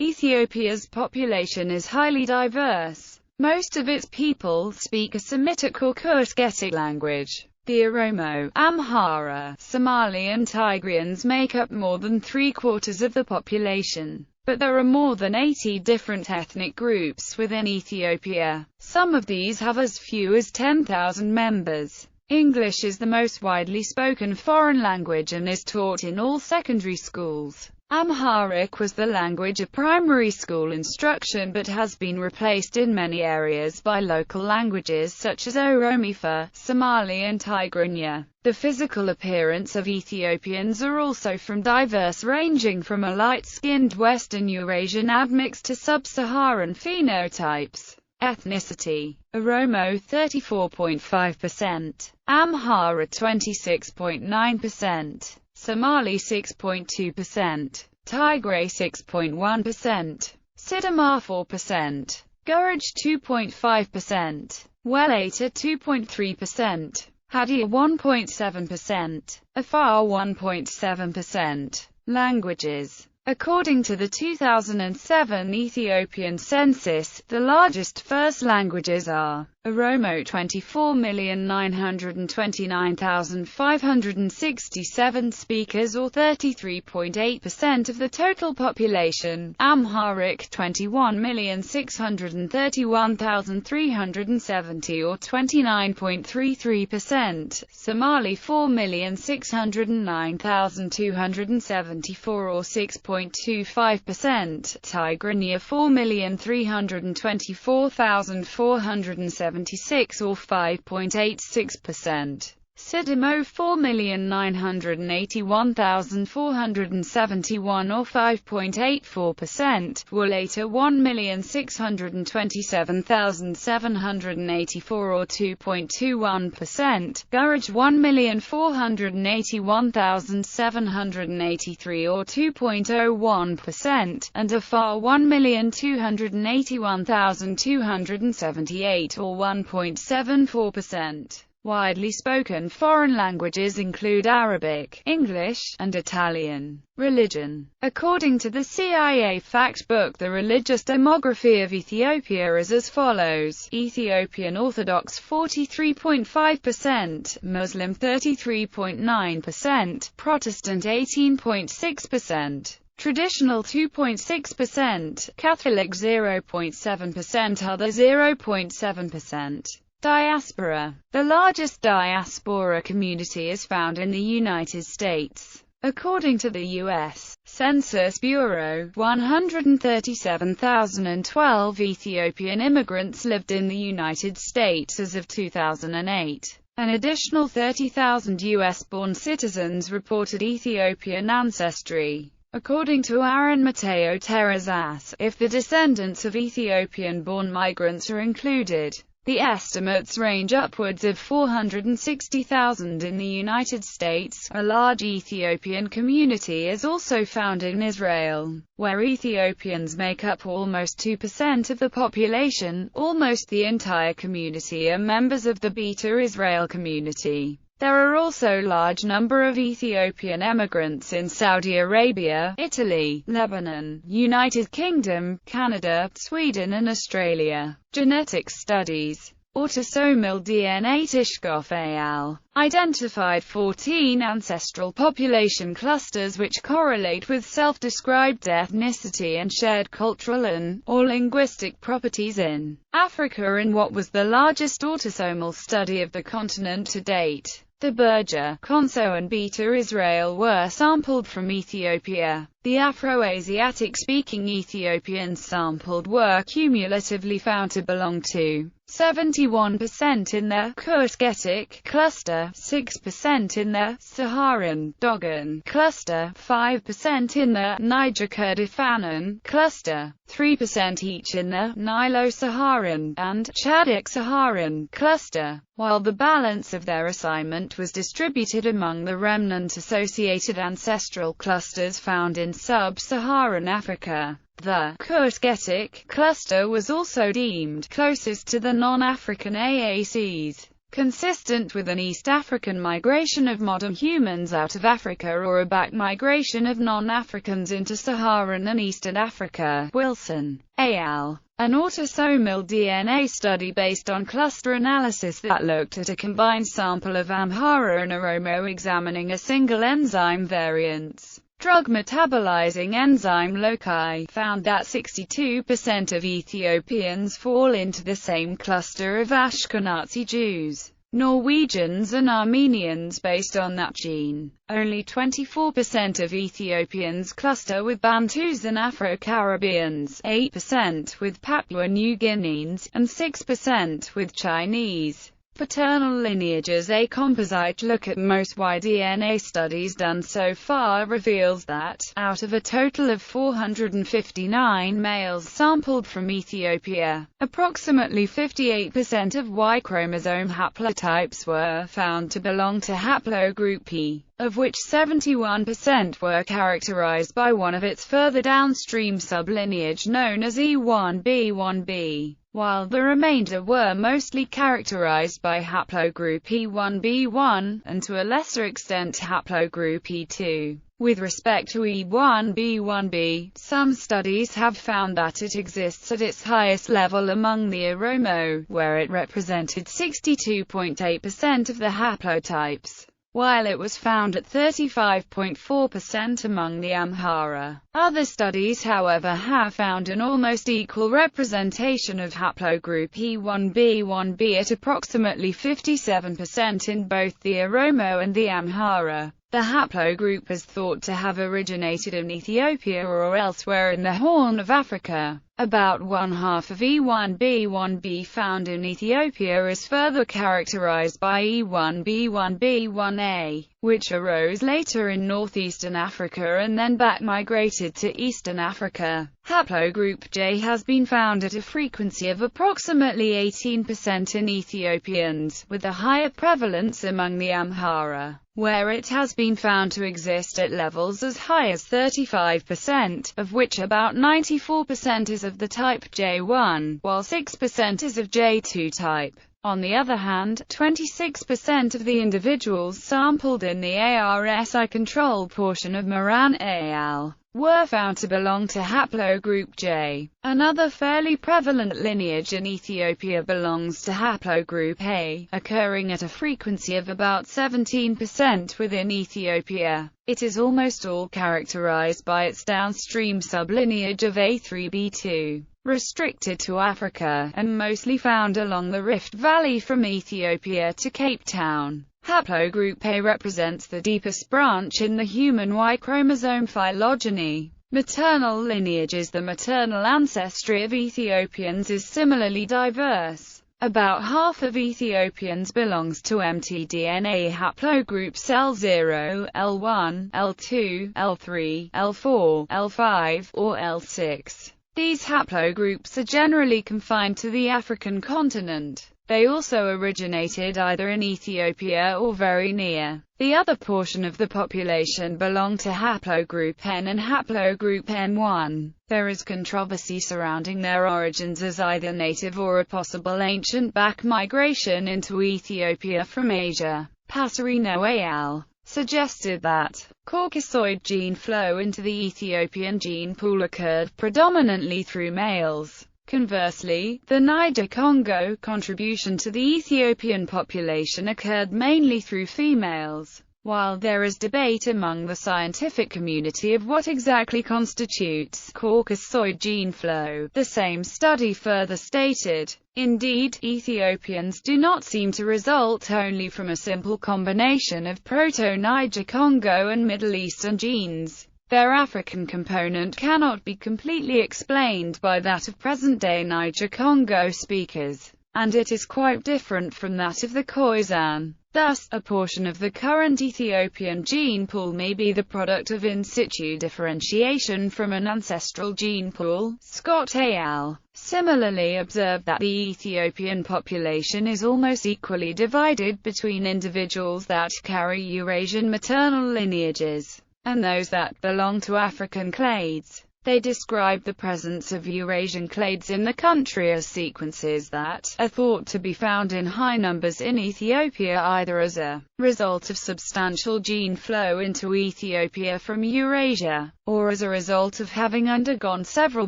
Ethiopia's population is highly diverse. Most of its people speak a Semitic or Kurdic language. The Oromo, Amhara, Somali and Tigrayans make up more than three-quarters of the population. But there are more than 80 different ethnic groups within Ethiopia. Some of these have as few as 10,000 members. English is the most widely spoken foreign language and is taught in all secondary schools. Amharic was the language of primary school instruction but has been replaced in many areas by local languages such as Oromifa, Somali and Tigranya. The physical appearance of Ethiopians are also from diverse, ranging from a light-skinned Western Eurasian admixed to sub-Saharan phenotypes. Ethnicity: Oromo 34.5%, Amhara 26.9%, Somali 6.2%, Tigray 6.1%, Sidama 4%, Gurage 2.5%, Welata 2.3%, Hadia 1.7%, Afar 1.7%. Languages. According to the 2007 Ethiopian census, the largest first languages are Oromo 24,929,567 speakers or 33.8% of the total population, Amharic 21,631,370 or 29.33%, Somali 4,609,274 or 6.25%, Tigranya 4,324,476 or 5.86%. Sidamo 4,981,471 or 5.84%, Welata 1,627,784 or 2.21%, Gurage 1,481,783 or 2.01%, and Afar 1,281,278 or 1.74%. Widely spoken foreign languages include Arabic, English, and Italian. Religion. According to the CIA fact book, the religious demography of Ethiopia is as follows: Ethiopian Orthodox 43.5%, Muslim 33.9%, Protestant 18.6%. Traditional 2.6%, Catholic 0.7%, other 0.7%. Diaspora. The largest diaspora community is found in the United States. According to the U.S. Census Bureau, 137,012 Ethiopian immigrants lived in the United States as of 2008. An additional 30,000 U.S.-born citizens reported Ethiopian ancestry. According to Aaron Mateo Terrazas, if the descendants of Ethiopian-born migrants are included, the estimates range upwards of 460,000 in the United States. A large Ethiopian community is also found in Israel, where Ethiopians make up almost 2% of the population. Almost the entire community are members of the Beta Israel community. There are also a large number of Ethiopian emigrants in Saudi Arabia, Italy, Lebanon, United Kingdom, Canada, Sweden and Australia. Genetic studies. Autosomal DNA Tishkoff al. identified 14 ancestral population clusters which correlate with self-described ethnicity and shared cultural and/or linguistic properties in Africa in what was the largest autosomal study of the continent to date. The Berger, Conso and Beta Israel were sampled from Ethiopia. The Afro-Asiatic-speaking Ethiopians sampled were cumulatively found to belong to 71% in the Kurdic cluster, 6% in the Saharan Dogon cluster, 5% in the Niger Kurdistan cluster, 3% each in the Nilo-Saharan and Chadic-Saharan cluster, while the balance of their assignment was distributed among the remnant-associated ancestral clusters found in sub-Saharan Africa. The Kurdic cluster was also deemed closest to the non-African AACs. consistent with an East African migration of modern humans out of Africa or a back migration of non-Africans into Saharan and Eastern Africa. Wilson, al. An autosomal DNA study based on cluster analysis that looked at a combined sample of Amhara and Oromo examining a single enzyme variant's drug metabolizing enzyme loci, found that 62% of Ethiopians fall into the same cluster of Ashkenazi Jews, Norwegians and Armenians based on that gene. Only 24% of Ethiopians cluster with Bantus and Afro-Caribbeans, 8% with Papua New Guineans, and 6% with Chinese. Paternal lineages. A composite look at most y-DNA studies done so far reveals that, out of a total of 459 males sampled from Ethiopia, approximately 58% of Y-chromosome haplotypes were found to belong to haplogroup P, of which 71% were characterized by one of its further downstream sublineage known as E1b1b, while the remainder were mostly characterized by haplogroup E1b1, and to a lesser extent haplogroup E2. With respect to E1b1b, some studies have found that it exists at its highest level among the Oromo, where it represented 62.8% of the haplotypes, while it was found at 35.4% among the Amhara. Other studies, however, have found an almost equal representation of haplogroup E1b1b at approximately 57% in both the Oromo and the Amhara. The haplogroup is thought to have originated in Ethiopia or elsewhere in the Horn of Africa. About one-half of E1b1b found in Ethiopia is further characterized by E1b1b1a, which arose later in northeastern Africa and then back-migrated to eastern Africa. Haplogroup J has been found at a frequency of approximately 18% in Ethiopians, with a higher prevalence among the Amhara, where it has been found to exist at levels as high as 35%, of which about 94% is of the type J1, while 6% is of J2 type. On the other hand, 26% of the individuals sampled in the ARSI control portion of Moran et al. Were found to belong to haplogroup J. Another fairly prevalent lineage in Ethiopia belongs to haplogroup A, occurring at a frequency of about 17% within Ethiopia. It is almost all characterized by its downstream sublineage of A3b2, restricted to Africa, and mostly found along the Rift Valley from Ethiopia to Cape Town. Haplogroup A represents the deepest branch in the human Y-chromosome phylogeny. Maternal lineages. The maternal ancestry of Ethiopians is similarly diverse. About half of Ethiopians belongs to mtDNA haplogroups L0, L1, L2, L3, L4, L5, or L6. These haplogroups are generally confined to the African continent. They also originated either in Ethiopia or very near. The other portion of the population belong to haplogroup N and haplogroup N1. There is controversy surrounding their origins as either native or a possible ancient back migration into Ethiopia from Asia. Passerino et al. Suggested that Caucasoid gene flow into the Ethiopian gene pool occurred predominantly through males. Conversely, the Niger-Congo contribution to the Ethiopian population occurred mainly through females. While there is debate among the scientific community of what exactly constitutes Caucasoid gene flow, the same study further stated, indeed, Ethiopians do not seem to result only from a simple combination of Proto-Niger-Congo and Middle Eastern genes. Their African component cannot be completely explained by that of present-day Niger-Congo speakers, and it is quite different from that of the Khoisan. Thus, a portion of the current Ethiopian gene pool may be the product of in situ differentiation from an ancestral gene pool. Scott et al. Similarly observed that the Ethiopian population is almost equally divided between individuals that carry Eurasian maternal lineages and those that belong to African clades. They describe the presence of Eurasian clades in the country as sequences that are thought to be found in high numbers in Ethiopia, either as a result of substantial gene flow into Ethiopia from Eurasia, or as a result of having undergone several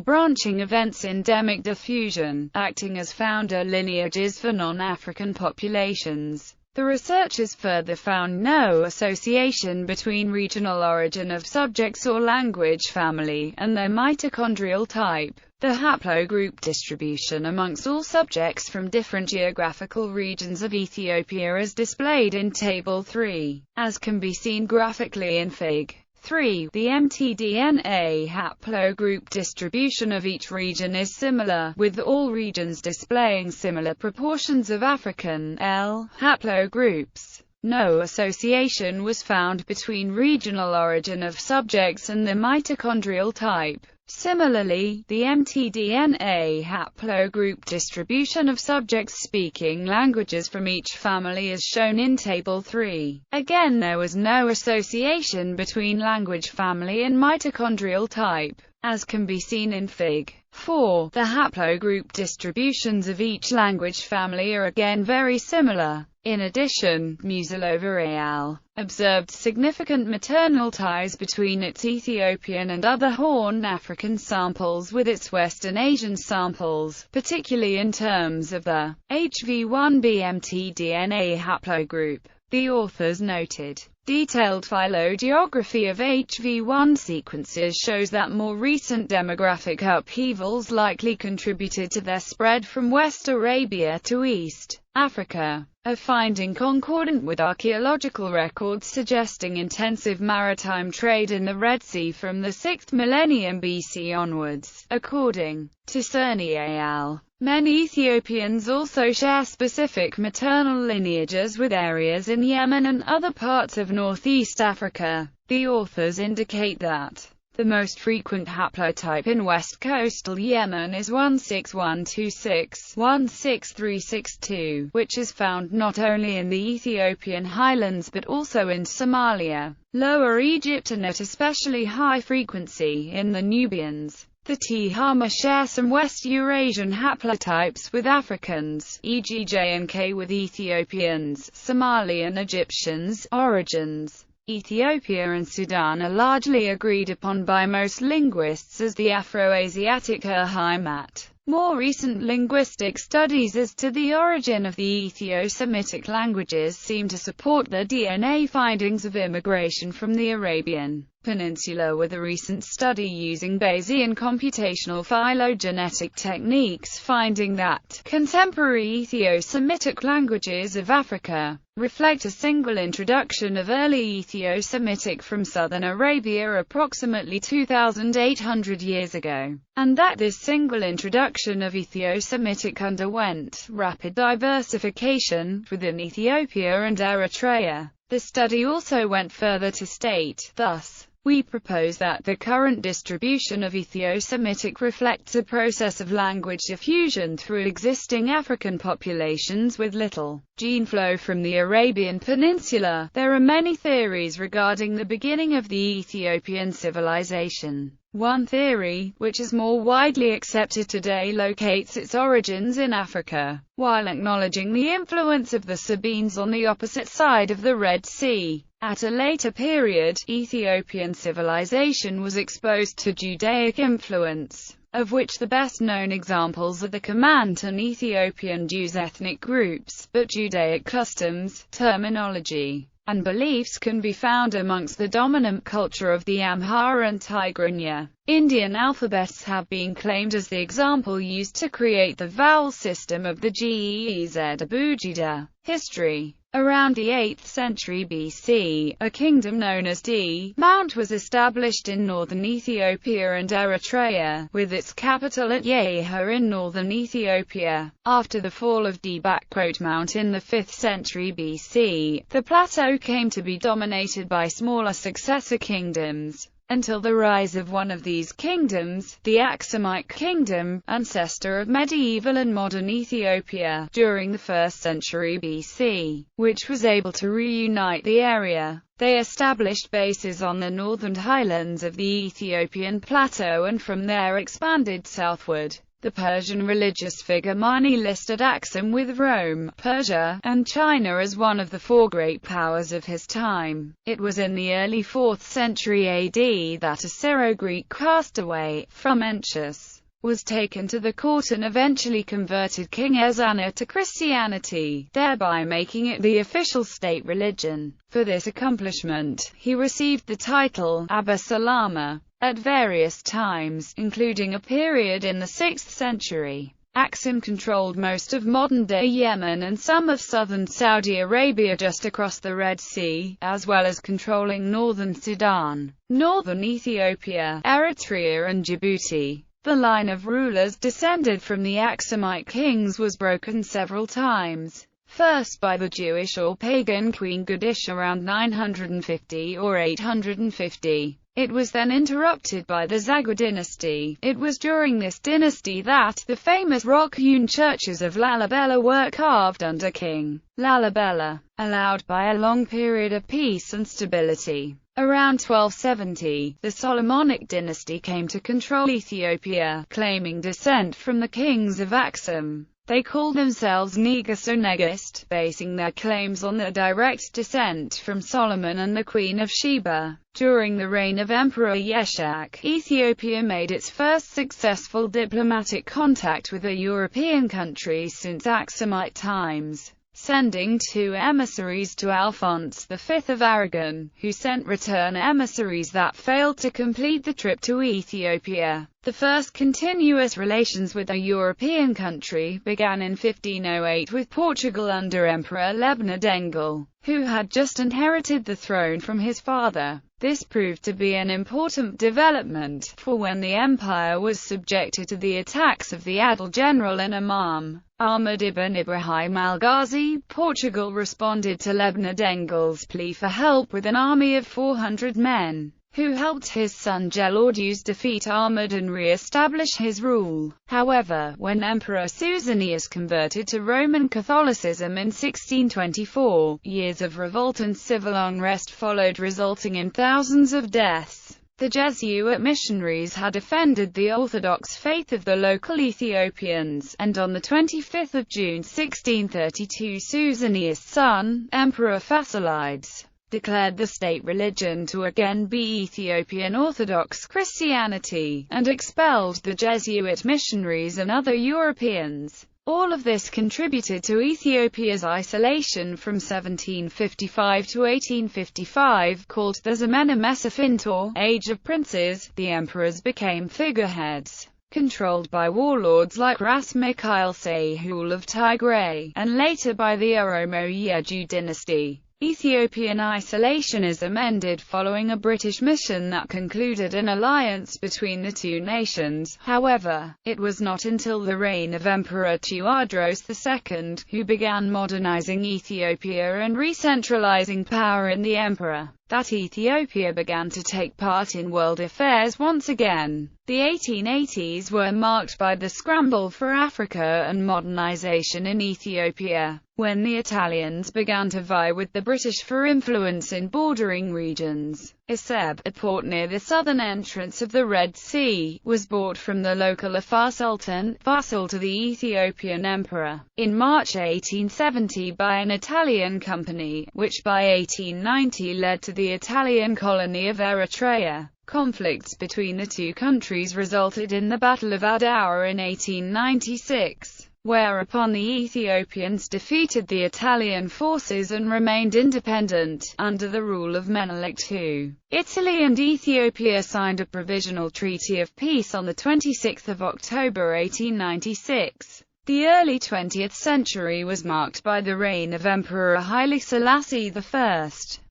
branching events, endemic diffusion, acting as founder lineages for non-African populations. The researchers further found no association between regional origin of subjects or language family and their mitochondrial type. The haplogroup distribution amongst all subjects from different geographical regions of Ethiopia is displayed in Table 3, as can be seen graphically in Fig. 3. The mtDNA haplogroup distribution of each region is similar, with all regions displaying similar proportions of African L haplogroups. No association was found between regional origin of subjects and the mitochondrial type. Similarly, the mtDNA haplogroup distribution of subjects speaking languages from each family is shown in Table 3. Again, there was no association between language family and mitochondrial type, as can be seen in Fig. 4. The haplogroup distributions of each language family are again very similar. In addition, Musilova et al. Observed significant maternal ties between its Ethiopian and other Horn African samples with its Western Asian samples, particularly in terms of the HV1b mtDNA haplogroup. The authors noted, detailed phylogeography of HV1 sequences shows that more recent demographic upheavals likely contributed to their spread from West Arabia to East Africa, a finding concordant with archaeological records suggesting intensive maritime trade in the Red Sea from the 6th millennium BC onwards. According to Cerny et al., many Ethiopians also share specific maternal lineages with areas in Yemen and other parts of northeast Africa. The authors indicate that the most frequent haplotype in west coastal Yemen is 16126-16362, which is found not only in the Ethiopian highlands but also in Somalia, Lower Egypt and at especially high frequency in the Nubians. The Tihama share some West Eurasian haplotypes with Africans, e.g. J and K with Ethiopians, Somali and Egyptians. Origins. Ethiopia and Sudan are largely agreed upon by most linguists as the Afroasiatic Urheimat. More recent linguistic studies as to the origin of the Ethio-Semitic languages seem to support the DNA findings of immigration from the Arabian Peninsula, with a recent study using Bayesian computational phylogenetic techniques finding that contemporary Ethio-Semitic languages of Africa reflect a single introduction of early Ethio-Semitic from southern Arabia approximately 2,800 years ago, and that this single introduction of Ethio-Semitic underwent rapid diversification within Ethiopia and Eritrea. The study also went further to state, thus, we propose that the current distribution of Ethio-Semitic reflects a process of language diffusion through existing African populations with little gene flow from the Arabian Peninsula. There are many theories regarding the beginning of the Ethiopian civilization. One theory, which is more widely accepted today, locates its origins in Africa, while acknowledging the influence of the Sabines on the opposite side of the Red Sea. At a later period, Ethiopian civilization was exposed to Judaic influence, of which the best-known examples are the Command and Ethiopian Jews ethnic groups, but Judaic customs, terminology, and beliefs can be found amongst the dominant culture of the Amhara and Tigrinya. Indian alphabets have been claimed as the example used to create the vowel system of the Ge'ez Abugida. History. Around the 8th century BC, a kingdom known as D-Mount was established in northern Ethiopia and Eritrea, with its capital at Yeha in northern Ethiopia. After the fall of D-Mount in the 5th century BC, the plateau came to be dominated by smaller successor kingdoms. until the rise of one of these kingdoms, the Aksumite kingdom, ancestor of medieval and modern Ethiopia, during the 1st century BC, which was able to reunite the area. They established bases on the northern highlands of the Ethiopian plateau and from there expanded southward. The Persian religious figure Mani listed Aksum with Rome, Persia, and China as one of the four great powers of his time. It was in the early 4th century AD that a Syro-Greek castaway, from Mencius, was taken to the court and eventually converted King Ezana to Christianity, thereby making it the official state religion. For this accomplishment, he received the title Abba Salama at various times, including a period in the 6th century. Aksum controlled most of modern-day Yemen and some of southern Saudi Arabia just across the Red Sea, as well as controlling northern Sudan, northern Ethiopia, Eritrea and Djibouti. The line of rulers descended from the Aksumite kings was broken several times. First by the Jewish or pagan Queen Gudish around 950 or 850. It was then interrupted by the Zagwe dynasty. It was during this dynasty that the famous rock-hewn churches of Lalibela were carved under King Lalibela, allowed by a long period of peace and stability. Around 1270, the Solomonic dynasty came to control Ethiopia, claiming descent from the kings of Aksum. They called themselves Negus or Negist, basing their claims on their direct descent from Solomon and the Queen of Sheba. During the reign of Emperor Yeshak, Ethiopia made its first successful diplomatic contact with a European country since Aksumite times, sending 2 emissaries to Alphonse V of Aragon, who sent return emissaries that failed to complete the trip to Ethiopia. The first continuous relations with a European country began in 1508 with Portugal under Emperor Lebna Dengel, who had just inherited the throne from his father. This proved to be an important development, for when the empire was subjected to the attacks of the Adal general and Imam Ahmad ibn Ibrahim al-Ghazi, Portugal responded to Lebna Dengel's plea for help with an army of 400 men, who helped his son Gelawdew's defeat Ahmad and re-establish his rule. However, when Emperor Suetonius converted to Roman Catholicism in 1624, years of revolt and civil unrest followed, resulting in thousands of deaths. The Jesuit missionaries had offended the Orthodox faith of the local Ethiopians, and on the 25th of June 1632 Suetonius' son, Emperor Fasilides, declared the state religion to again be Ethiopian Orthodox Christianity, and expelled the Jesuit missionaries and other Europeans. All of this contributed to Ethiopia's isolation from 1755 to 1855, called the Zemene Mesafint or Age of Princes. The emperors became figureheads, controlled by warlords like Ras Mikhail Sehul of Tigray, and later by the Oromo Yeju dynasty. Ethiopian isolationism ended following a British mission that concluded an alliance between the two nations. However, it was not until the reign of Emperor Tewodros II, who began modernizing Ethiopia and re-centralizing power in the emperor, that Ethiopia began to take part in world affairs once again. The 1880s were marked by the scramble for Africa and modernization in Ethiopia, when the Italians began to vie with the British for influence in bordering regions. Iseb, a port near the southern entrance of the Red Sea, was bought from the local Afar Sultan, vassal to the Ethiopian emperor, in March 1870 by an Italian company, which by 1890 led to the Italian colony of Eritrea. Conflicts between the two countries resulted in the Battle of Adawa in 1896, whereupon the Ethiopians defeated the Italian forces and remained independent, under the rule of Menelik II. Italy and Ethiopia signed a provisional treaty of peace on 26 October 1896. The early 20th century was marked by the reign of Emperor Haile Selassie I,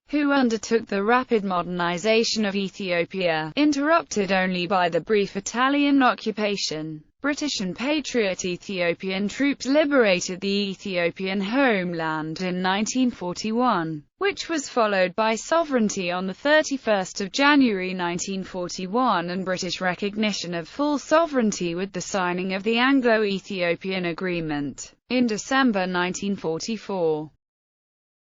who undertook the rapid modernization of Ethiopia, interrupted only by the brief Italian occupation. British and Patriot Ethiopian troops liberated the Ethiopian homeland in 1941, which was followed by sovereignty on 31 January 1941 and British recognition of full sovereignty with the signing of the Anglo-Ethiopian Agreement in December 1944.